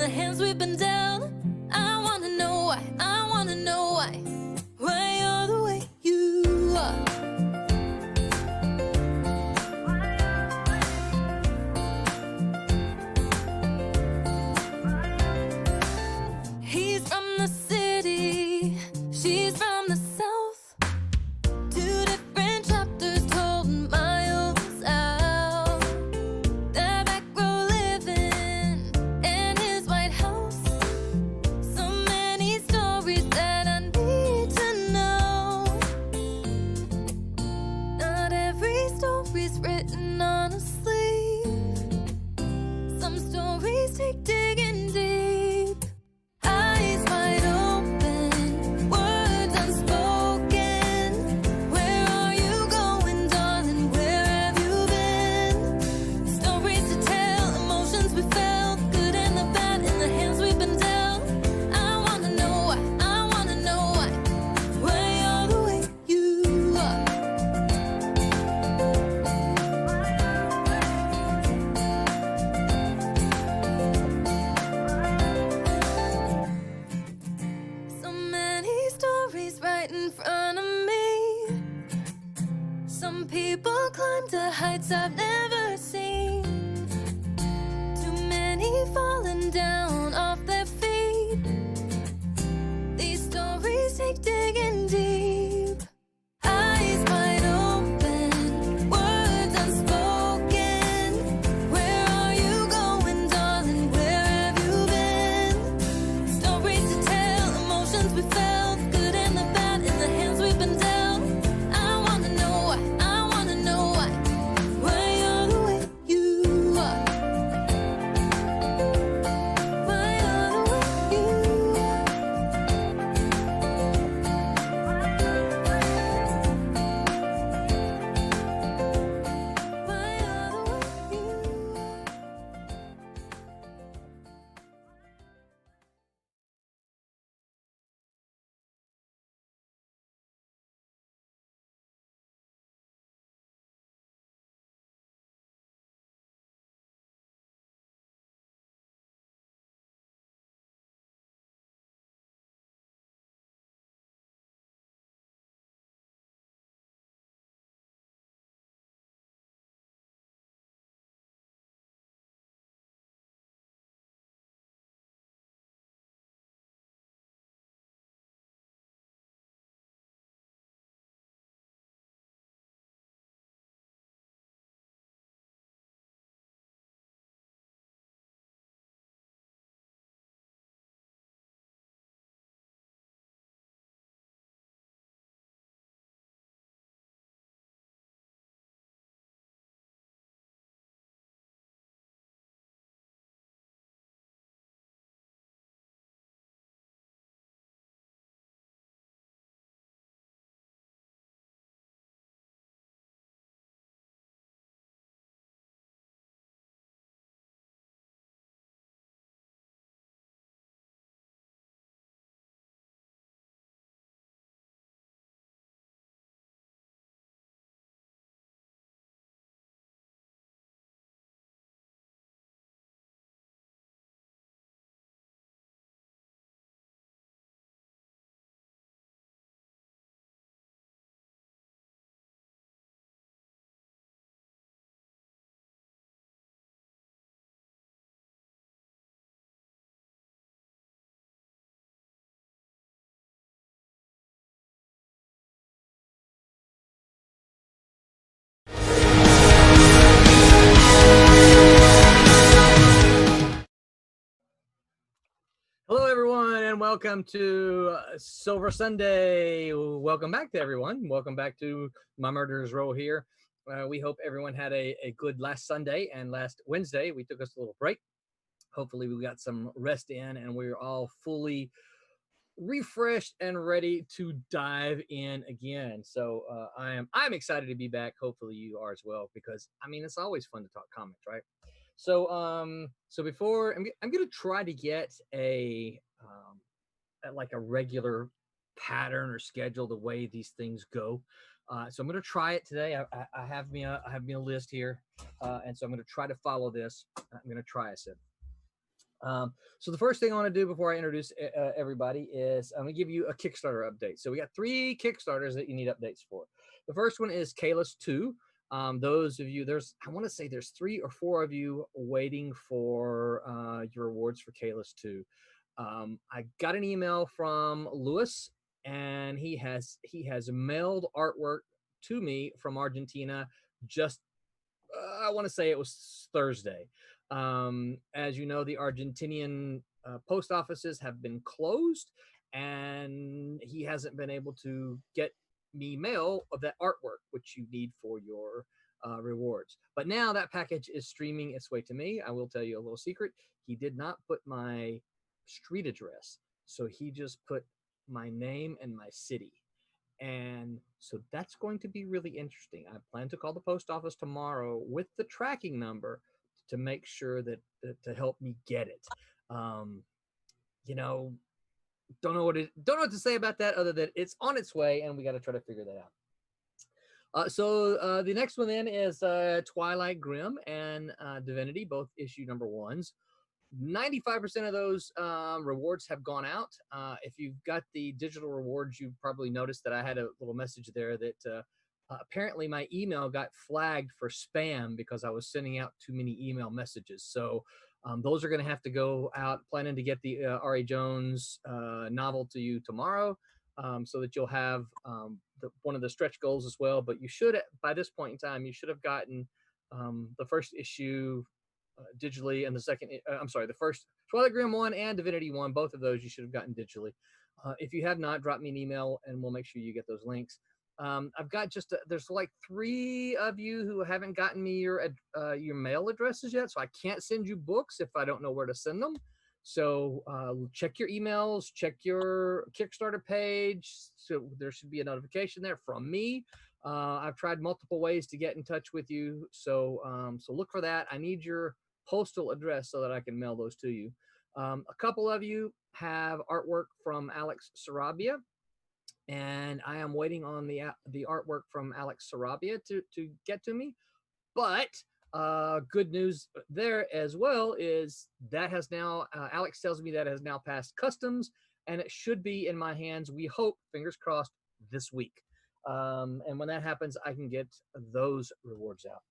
the hands we've been dealt. I wanna know why, I wanna know why you're the way you are. He's from the city, she's from the south. Two different chapters told miles out. Their back row living in his White House. So many stories that I need to know. Not every story's written on a sleeve. Some stories take digging deep. Eyes wide open, words unspoken. Where are you going, darling? Where have you been? Stories to tell, emotions we felt, good and the bad in the hands we've been dealt. I wanna know why, I wanna know why you're the way you are. So many stories right in front of me. Some people climb to heights I've never seen. Too many falling down off their feet. These stories take digging deep. Eyes wide open, words unspoken. Where are you going, darling? Where have you been? Stories to tell, emotions we felt, good and the bad in the hands we've been dealt. I wanna know why, I wanna know why you're the way you are. Why you're the way you are. Why you're the way you are. Hello, everyone, and welcome to Silver Sunday. Welcome back to everyone. Welcome back to My Murderer's Row here. We hope everyone had a good last Sunday and last Wednesday. We took us a little break. Hopefully, we got some rest in, and we're all fully refreshed and ready to dive in again. So I'm excited to be back. Hopefully, you are as well, because I mean it's always fun to talk comics, right? So before I'm gonna try to get like a regular pattern or schedule the way these things go. So I'm gonna try it today. I have me a list here, and so I'm gonna try to follow this. I'm gonna try. I said. So the first thing I want to do before I introduce everybody is I'm going to give you a Kickstarter update. So we got 3 Kickstarters that you need updates for. The first one is Kalis 2. Those of you, I want to say there's 3 or 4 of you waiting for your rewards for Kalis 2. I got an email from Lewis, and he has mailed artwork to me from Argentina just I want to say it was Thursday. As you know, the Argentinian post offices have been closed, and he hasn't been able to get me mail of that artwork, which you need for your rewards. But now that package is streaming its way to me. I will tell you a little secret. He did not put my street address, so he just put my name and my city. And so that's going to be really interesting. I plan to call the post office tomorrow with the tracking number to make sure that to help me get it. You know, don't know what to say about that other than it's on its way, and we got to try to figure that out. So the next one then is Twilight Grim and Divinity, both issue number 1s. 95% of those rewards have gone out. If you've got the digital rewards, you probably noticed that I had a little message there that apparently my email got flagged for spam because I was sending out too many email messages. So those are going to have to go out. Planning to get the R.A. Jones novel to you tomorrow so that you'll have one of the stretch goals as well. But you should, by this point in time, you should have gotten the first issue digitally, and the first Twilight Grim 1 and Divinity 1, both of those you should have gotten digitally. If you have not, drop me an email and we'll make sure you get those links. I've got there's like 3 of you who haven't gotten me your mail addresses yet, so I can't send you books if I don't know where to send them. So check your emails, check your Kickstarter page. So there should be a notification there from me. I've tried multiple ways to get in touch with you, so look for that. I need your postal address so that I can mail those to you. A couple of you have artwork from Alex Sarabia, and I am waiting on the artwork from Alex Sarabia to get to me. But good news there as well is that has now, Alex tells me that has now passed customs, and it should be in my hands, we hope, fingers crossed, this week. And when that happens, I can get those rewards out.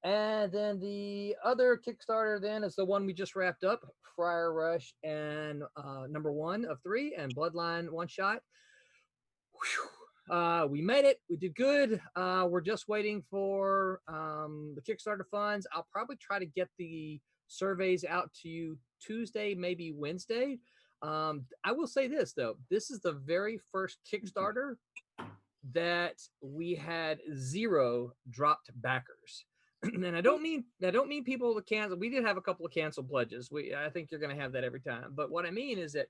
And then the other Kickstarter then is the one we just wrapped up, Friar Rush and number 1 of 3 and Bloodline one shot. We made it. We did good. We're just waiting for the Kickstarter funds. I'll probably try to get the surveys out to you Tuesday, maybe Wednesday. I will say this though, this is the very first Kickstarter that we had 0 dropped backers. And I don't mean people to cancel. We did have a couple of canceled pledges. I think you're going to have that every time. But what I mean is that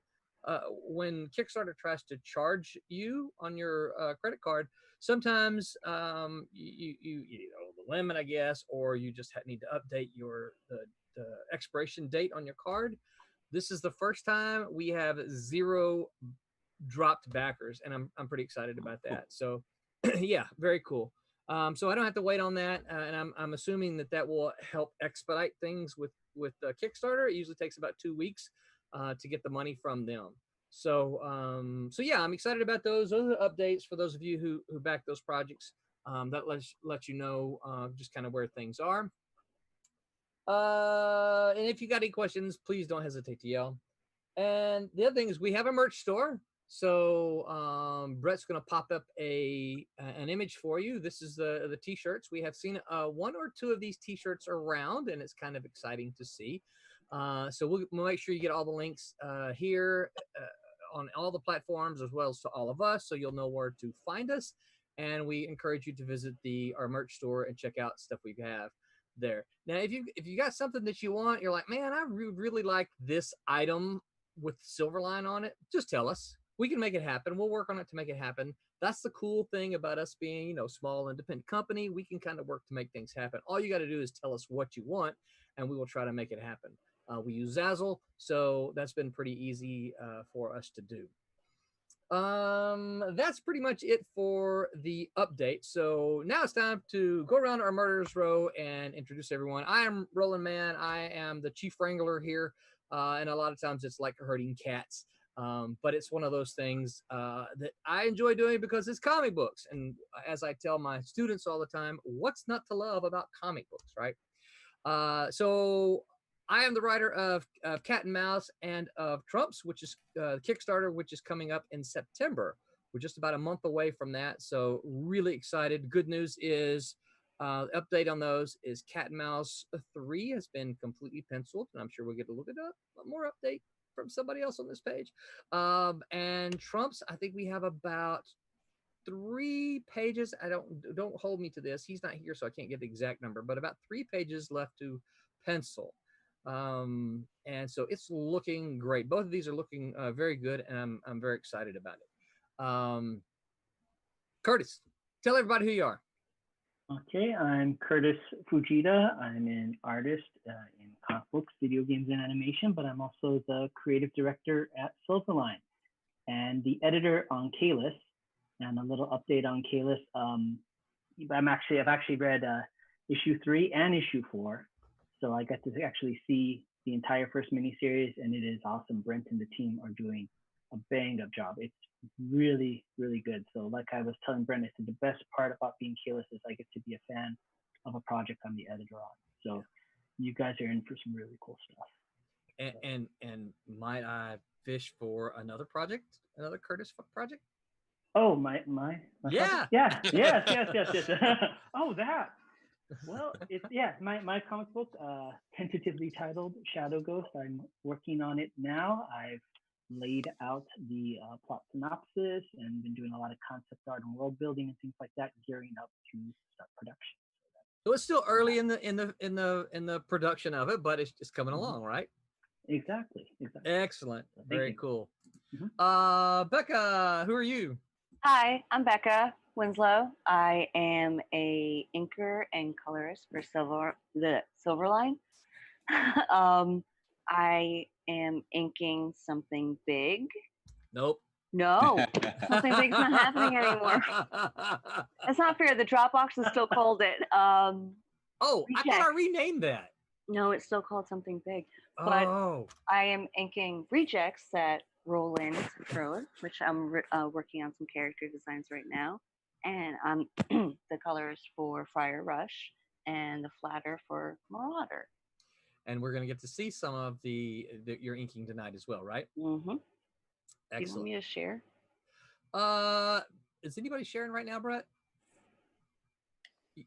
when Kickstarter tries to charge you on your credit card, sometimes you know the limit, I guess, or you just need to update the expiration date on your card. This is the first time we have 0 dropped backers, and I'm pretty excited about that. So yeah, very cool. So I don't have to wait on that, and I'm assuming that will help expedite things with Kickstarter. It usually takes about 2 weeks to get the money from them. So yeah, I'm excited about those. Those are updates for those of you who back those projects. That lets you know just kind of where things are. And if you got any questions, please don't hesitate to yell. And the other thing is we have a merch store. So Brett's going to pop up an image for you. This is the t-shirts. We have seen 1 or 2 of these t-shirts around, and it's kind of exciting to see. So we'll make sure you get all the links here on all the platforms as well as to all of us, so you'll know where to find us. And we encourage you to visit our merch store and check out stuff we have there. Now, if you got something that you want, you're like, man, I really like this item with Silverline on it, just tell us. We can make it happen. We'll work on it to make it happen. That's the cool thing about us being, small independent company. We can kind of work to make things happen. All you got to do is tell us what you want, and we will try to make it happen. We use Zazzle, so that's been pretty easy for us to do. That's pretty much it for the update. So now it's time to go around our murderers row and introduce everyone. I am Roland Mann. I am the chief wrangler here, and a lot of times it's like herding cats. But it's one of those things that I enjoy doing because it's comic books. And as I tell my students all the time, what's not to love about comic books, right? So I am the writer of Cat and Mouse and of Trumps, which is Kickstarter, which is coming up in September. We're just about a month away from that, so really excited. Good news is update on those is Cat and Mouse 3 has been completely penciled, and I'm sure we'll get a little bit more update from somebody else on this page. And Trumps, I think we have about 3 pages. I don't hold me to this. He's not here, so I can't get the exact number, but about 3 pages left to pencil. And so it's looking great. Both of these are looking very good, and I'm very excited about it. Kurtis, tell everybody who you are. Okay, I'm Kurtis Fujita. I'm an artist in comic books, video games, and animation, but I'm also the creative director at Silverline and the editor on Kalis. And a little update on Kalis. I've actually read issue 3 and issue 4, so I got to actually see the entire first miniseries, and it is awesome. Brent and the team are doing a bang-up job. It's really, really good. So like I was telling Brent, I said the best part about being Kalis is I get to be a fan of a project I'm the editor on. So you guys are in for some really cool stuff. And might I fish for another project, another Kurtis project? Oh, my yeah. Yeah. Yes. Oh, that. Well, it's my comic book, tentatively titled Shadow Ghost. I'm working on it now. I've laid out the plot synopsis and been doing a lot of concept art and world building and things like that, gearing up to start production. So it's still early in the production of it, but it's coming along, right? Exactly. Excellent. Very cool. Becca, who are you? Hi, I'm Becca Winslow. I am a inker and colorist for Silverline. I am inking something big. Nope. No, something big's not happening anymore. That's not fair. The Dropbox is still called it. I thought I renamed that. No, it's still called something big. But I am inking rejects that Roland wrote, which I'm working on some character designs right now, and I'm the colors for Fire Rush and the flatter for Marauder. And we're gonna get to see some of your inking tonight as well, right? Mm-hmm. Excellent. Do you want me to share? Is anybody sharing right now, Brett?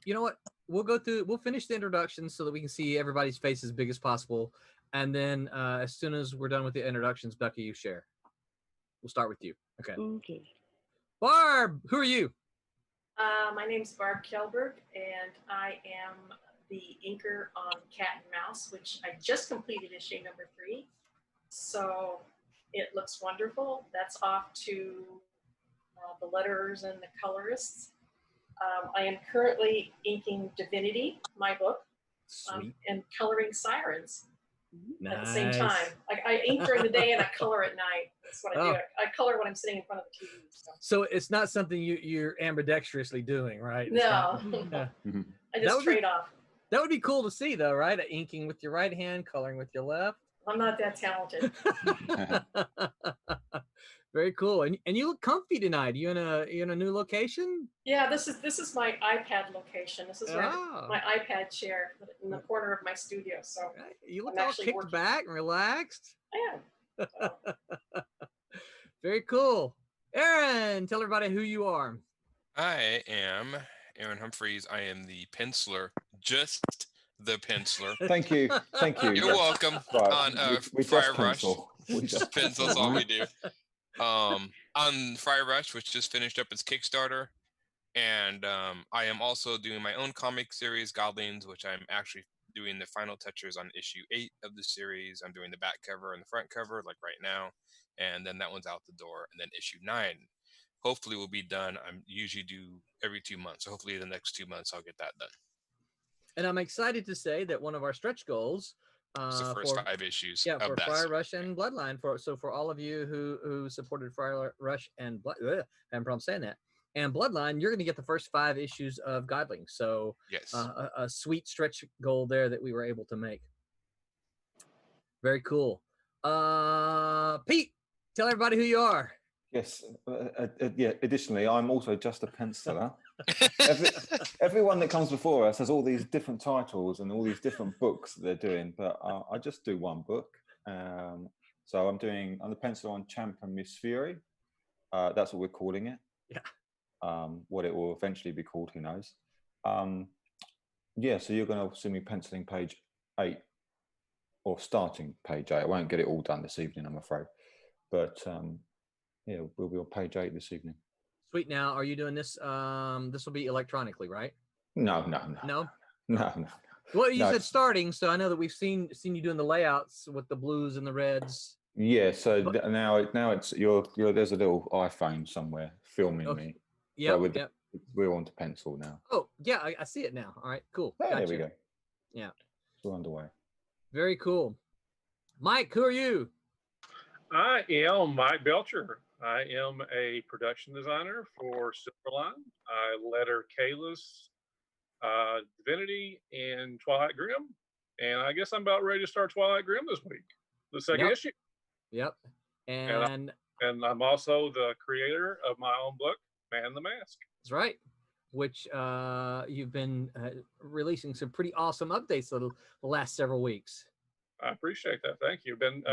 You know what? We'll finish the introductions so that we can see everybody's face as big as possible. And then as soon as we're done with the introductions, Becca, you share. We'll start with you. Okay. Okay. Barb, who are you? My name's Barb Kaalberg, and I am the inker on Cat and Mouse, which I just completed issue number 3. So it looks wonderful. That's off to the letterers and the colorists. I am currently inking Divinity, my book, and coloring Sirens at the same time. I ink during the day and I color at night. That's what I do. I color when I'm sitting in front of the TV. So it's not something you're ambidextrously doing, right? No. I just trade off. That would be cool to see, though, right? Inking with your right hand, coloring with your left. I'm not that talented. Very cool. And you look comfy tonight. You in a new location? Yeah, this is my iPad location. This is my iPad chair in the corner of my studio. So you look all kicked back and relaxed. I am. So. Very cool. Aaron, tell everybody who you are. I am Aaron Humphres. I am the penciler, just the penciler. Thank you. You're welcome. Right. On we Fire just Rush. We just pencils all we do. On Fire Rush, which just finished up its Kickstarter, and I am also doing my own comic series, Godlings, which I'm actually doing the final touches on issue 8 of the series. I'm doing the back cover and the front cover, like right now, and then that one's out the door. And then issue 9, hopefully, will be done. I'm usually do every 2 months, so hopefully the next 2 months I'll get that done. And I'm excited to say that one of our stretch goals It's the first 5 issues yeah, of for that Fire series. Rush and Bloodline. For all of you who supported Fire Rush and I have a problem saying that, and Bloodline, you're going to get the first 5 issues of Godling. So Yes. a sweet stretch goal there that we were able to make. Very cool. Pete, tell everybody who you are. Yes. Yeah. Additionally, I'm also just a penciler. Everyone that comes before us has all these different titles and all these different books that they're doing, but I just do one book. So I'm the penciler on Champ and Miss Fury. That's what we're calling it. Yeah. What it will eventually be called, who knows? Yeah. So you're going to see me penciling page 8, or starting page 8. I won't get it all done this evening, I'm afraid. But yeah, we'll be on page 8 this evening. Sweet. Now, are you doing this? This will be electronically, right? No. Well, you said starting, so I know that we've seen you doing the layouts with the blues and the reds. Yeah. So now it's there's a little iPhone somewhere filming me. Yeah. So we're on to pencil now. Oh, yeah, I see it now. All right, cool. Oh, Gotcha. there we go. Yeah. We're underway. Very cool. Mike, who are you? I am Mike Belcher. I am a production designer for Silverline. I letter Kayla's Divinity and Twilight Grim. And I guess I'm about ready to start Twilight Grim this week, the second issue. Yep. And I'm also the creator of my own book, Man the Mask. That's right. Which you've been releasing some pretty awesome updates the last several weeks. I appreciate that. Thank you. Been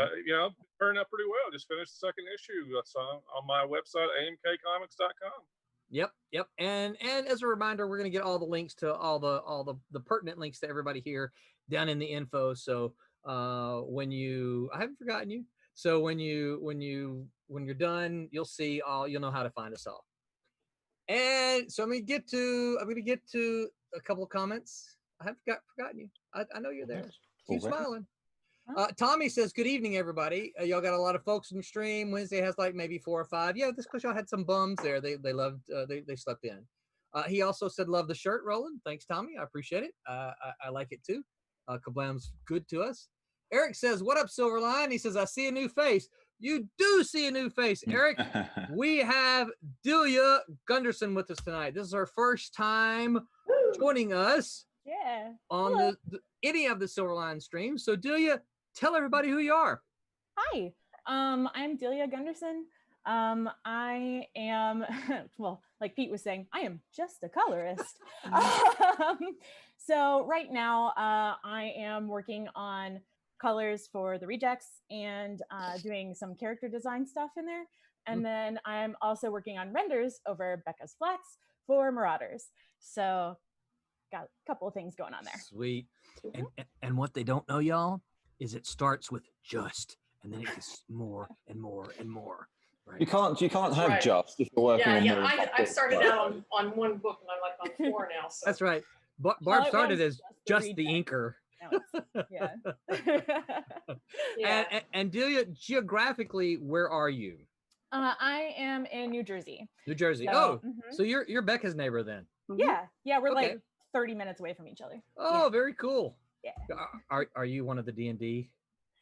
turning out pretty well. Just finished the second issue. That's on my website, amkcomics.com. Yep. And as a reminder, we're going to get all the links to all the pertinent links to everybody here down in the info. So when I haven't forgotten you. So when you're done, you'll know how to find us all. And so I'm going to get to a couple of comments. I haven't forgotten you. I know you're there. Keep smiling. Tommy says, good evening, everybody. Y'all got a lot of folks in the stream. Wednesday has like maybe 4 or 5. Yeah, this because y'all had some bums there. They loved, they slept in. He also said, love the shirt, Roland. Thanks, Tommy. I appreciate it. I like it too. Kablam's good to us. Eric says, what up, Silverline? He says, I see a new face. You do see a new face, Eric. We have Adelia Gunderson with us tonight. This is her first time joining us. Yeah. On any of the Silverline streams. So Adelia, tell everybody who you are. Hi, I'm Adelia Gunderson. I am, well, like Pete was saying, I am just a colorist. So right now I am working on colors for the Rejects and doing some character design stuff in there. And then I'm also working on renders over Becca's Flats for Marauders. So got a couple of things going on there. Sweet. And what they don't know, y'all, is it starts with just, and then it gets more and more and more. Right? You can't have just if you're working on more. I started out on one book and I'm like on 4 now. So. That's right. Barb started as just the inker. Yeah. And Delia, geographically, where are you? I am in New Jersey. New Jersey. So, so you're Becca's neighbor then? Yeah. We're like 30 minutes away from each other. Oh, very cool. Yeah. Are you one of the D&D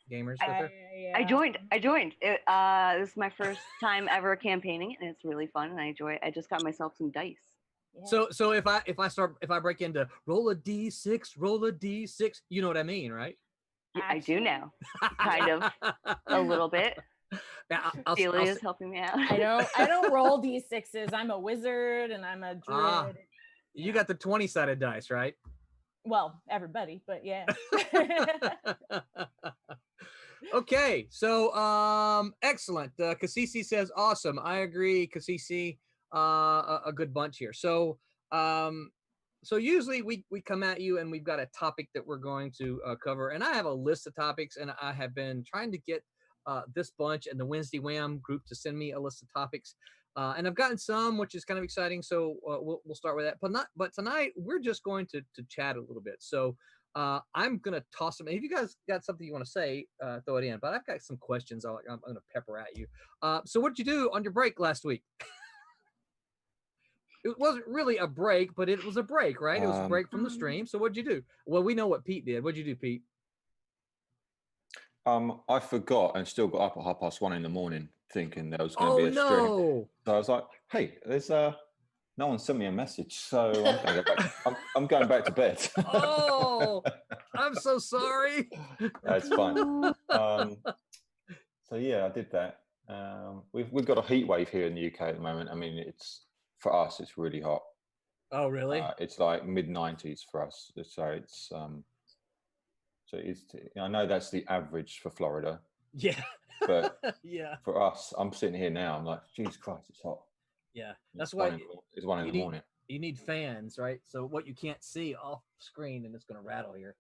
gamers with her? I joined. This is my first time ever campaigning, and it's really fun, and I enjoy it. I just got myself some dice. Yeah. So if I break into roll a d6, you know what I mean, right? Yeah, I do now, kind of, a little bit. Delia's helping me out. I don't roll d6s. I'm a wizard and I'm a druid. You got the 20-sided dice, right? Well, everybody, but yeah. Okay, so excellent. Kasisi says awesome. I agree, Kasisi. A good bunch here. So so usually we come at you and we've got a topic that we're going to cover, and I have a list of topics, and I have been trying to get this bunch and the Wednesday Wham group to send me a list of topics, and I've gotten some, which is kind of exciting. So we'll start with that. But tonight we're just going to chat a little bit. So I'm gonna toss them. If you guys got something you want to say, throw it in. But I've got some questions I'm gonna pepper at you. So what did you do on your break last week? It wasn't really a break, but it was a break, right? It was a break from the stream. So what'd you do? Well, we know what Pete did. What'd you do, Pete? I forgot and still got up at 1:30 in the morning thinking there was going to be a stream. no! So I was like, "Hey, there's no one sent me a message, so I'm going to go back. I'm going back to bed." Oh, I'm so sorry. That's fine. So yeah, I did that. We've got a heat wave here in the UK at the moment. I mean, it's for us, it's really hot. Oh, really? It's like mid-90s for us. So I know that's the average for Florida, Yeah. but yeah. for us, I'm sitting here now. I'm like, Jesus Christ, it's hot. Yeah. That's why it's 1 in the morning. You need fans, right? So what you can't see off screen, and it's going to rattle here.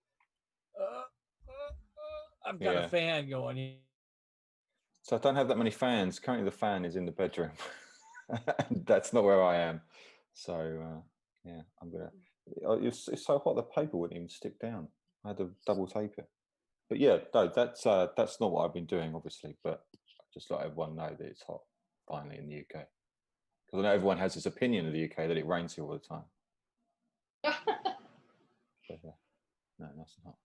I've got a fan going. So I don't have that many fans. Currently, the fan is in the bedroom. That's not where I am. So yeah, I'm gonna. It's so hot the paper wouldn't even stick down. I had to double tape it. But yeah, no, that's not what I've been doing, obviously. But I just let everyone know that it's hot finally in the UK. Because I know everyone has this opinion of the UK that it rains here all the time. But, no, that's not.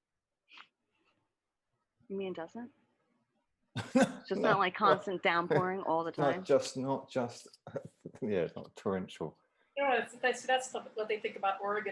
You mean it doesn't? It's just not like constant downpouring all the time. Not just. Yeah, it's not torrential. That's what they think about Oregon